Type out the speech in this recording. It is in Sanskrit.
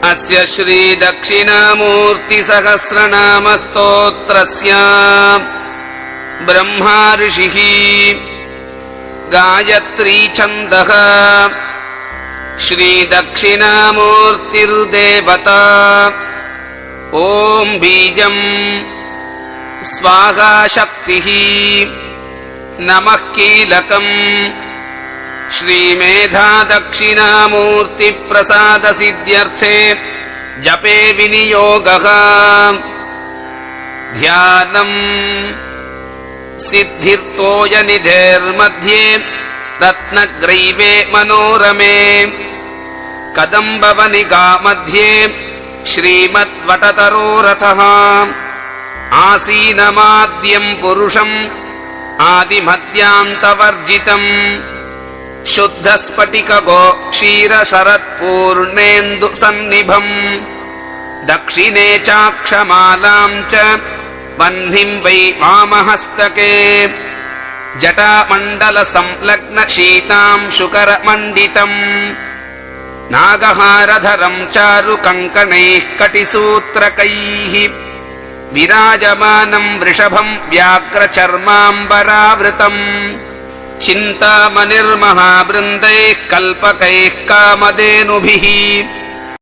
अस्य श्री दक्षिणामूर्ति सहस्रनाम स्तोत्रस्य ब्रह्मा ऋषिः गायत्री छन्दः श्री दक्षिणामूर्तिर्देवता ओम बीजं स्वाहा शक्तिः नमः कीलकम् श्रीमेधा दक्षिणामूर्ति प्रसाद सिद्ध्यर्थे जपे विनियोगः ध्यानम् सिद्धिर्तोय निधेर्मध्ये रत्नग्रैवे मनोरमे कदम्बवनिगा मध्ये श्रीमद्वटतरोरथः आसीनमाद्यं पुरुषम् आदिमध्यान्तवर्जितम् शुद्धस्फटिकगो क्षीरशरत्पूर्णेन्दु सन्निभम् दक्षिणे चाक्षमालां च वह्निं वै वामहस्तके जटामण्डलसंलग्न शीतां शुकरमण्डितम् नागहारधरं चारुकङ्कणैः कटिसूत्रकैः विराजमानं वृषभं व्याघ्रचर्माम्बरावृतम् चिन्तामणिर्महावृन्दैः कल्पकैः कामधेनुभिः